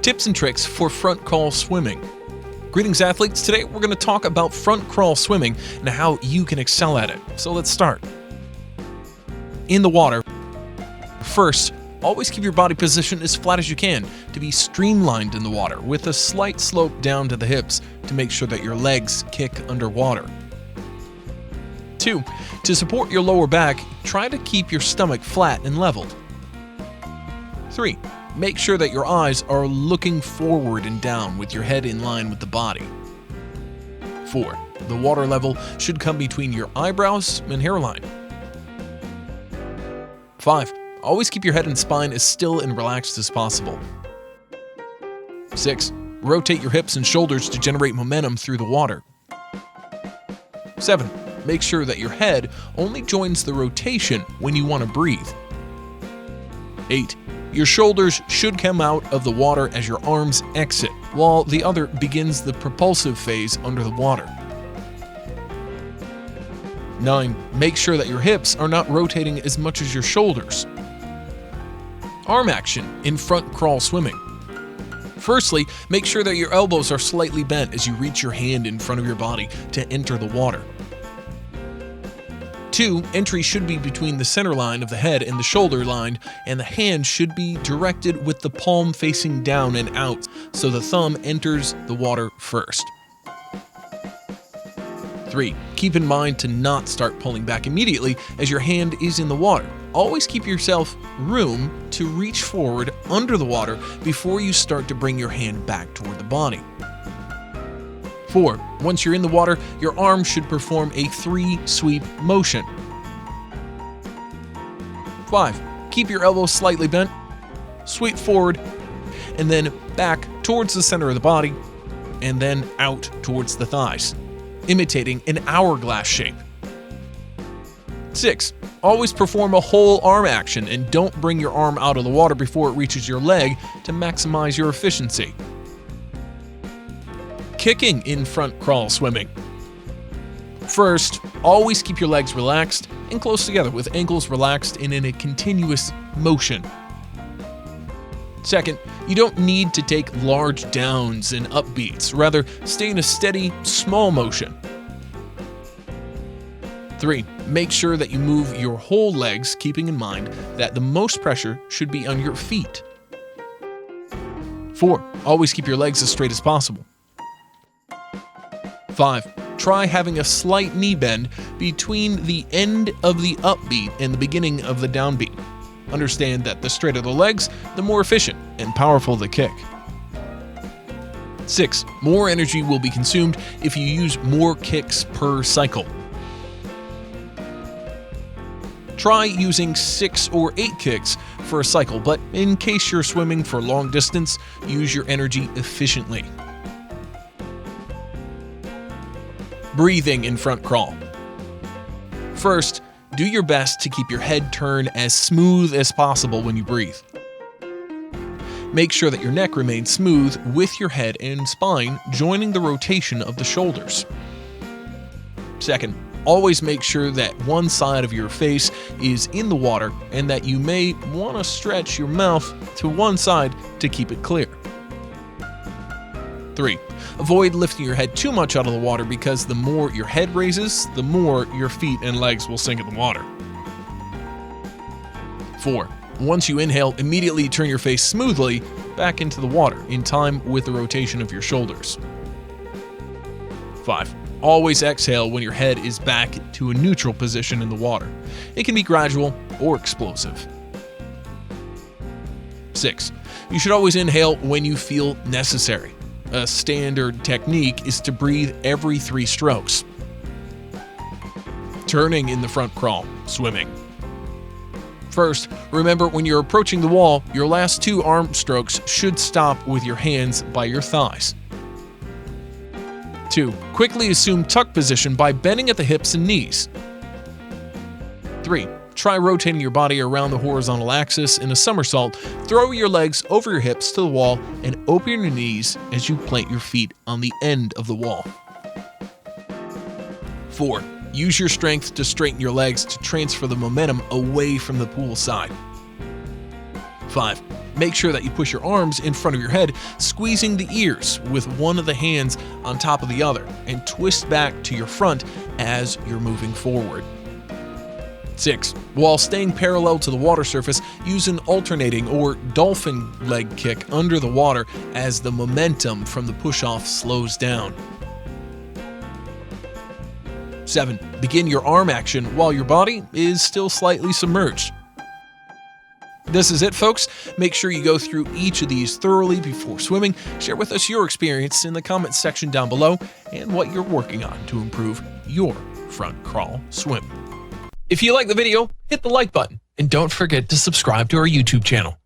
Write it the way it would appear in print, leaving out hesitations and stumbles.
Tips and tricks for front crawl swimming. Greetings athletes, today we're going to talk about front crawl swimming and how you can excel at it. So let's start. In the water, first, always keep your body position as flat as you can to be streamlined in the water with a slight slope down to the hips to make sure that your legs kick underwater. 2. To support your lower back, try to keep your stomach flat and leveled. 3. Make sure that your eyes are looking forward and down with your head in line with the body. 4. The water level should come between your eyebrows and hairline. 5. Always keep your head and spine as still and relaxed as possible. 6. Rotate your hips and shoulders to generate momentum through the water. 7. Make sure that your head only joins the rotation when you want to breathe. 8. Your shoulders should come out of the water as your arms exit, while the other begins the propulsive phase under the water. 9. Make sure that your hips are not rotating as much as your shoulders. Arm action in front crawl swimming. Firstly, make sure that your elbows are slightly bent as you reach your hand in front of your body to enter the water. 2. Entry should be between the center line of the head and the shoulder line, and the hand should be directed with the palm facing down and out, so the thumb enters the water first. 3. Keep in mind to not start pulling back immediately as your hand is in the water. Always keep yourself room to reach forward under the water before you start to bring your hand back toward the body. 4. Once you're in the water, your arm should perform a 3-sweep motion. 5. Keep your elbows slightly bent, sweep forward, and then back towards the center of the body, and then out towards the thighs, imitating an hourglass shape. 6. Always perform a whole arm action and don't bring your arm out of the water before it reaches your leg to maximize your efficiency. Kicking in front crawl swimming. First, always keep your legs relaxed and close together with ankles relaxed and in a continuous motion. Second, you don't need to take large downs and upbeats, rather stay in a steady, small motion. 3. Make sure that you move your whole legs, keeping in mind that the most pressure should be on your feet. 4. Always keep your legs as straight as possible. 5. Try having a slight knee bend between the end of the upbeat and the beginning of the downbeat. Understand that the straighter the legs, the more efficient and powerful the kick. 6. More energy will be consumed if you use more kicks per cycle. Try using 6 or 8 kicks for a cycle, but in case you're swimming for long distance, use your energy efficiently. Breathing in front crawl. First, do your best to keep your head turned as smooth as possible when you breathe. Make sure that your neck remains smooth with your head and spine joining the rotation of the shoulders. Second, always make sure that one side of your face is in the water and that you may want to stretch your mouth to one side to keep it clear. 3. Avoid lifting your head too much out of the water because the more your head raises, the more your feet and legs will sink in the water. 4. Once you inhale, immediately turn your face smoothly back into the water in time with the rotation of your shoulders. 5. Always exhale when your head is back to a neutral position in the water. It can be gradual or explosive. 6. You should always inhale when you feel necessary. A standard technique is to breathe every 3 strokes. Turning in the front crawl, swimming. First, remember when you're approaching the wall, your last 2 arm strokes should stop with your hands by your thighs. 2. Quickly assume tuck position by bending at the hips and knees. 3. Try rotating your body around the horizontal axis in a somersault. Throw your legs over your hips to the wall and open your knees as you plant your feet on the end of the wall. 4. Use your strength to straighten your legs to transfer the momentum away from the pool side. 5. Make sure that you push your arms in front of your head, squeezing the ears with one of the hands on top of the other, and twist back to your front as you're moving forward. 6. While staying parallel to the water surface, use an alternating or dolphin leg kick under the water as the momentum from the push-off slows down. 7. Begin your arm action while your body is still slightly submerged. This is it, folks. Make sure you go through each of these thoroughly before swimming. Share with us your experience in the comments section down below and what you're working on to improve your front crawl swim. If you like the video, hit the like button and don't forget to subscribe to our YouTube channel.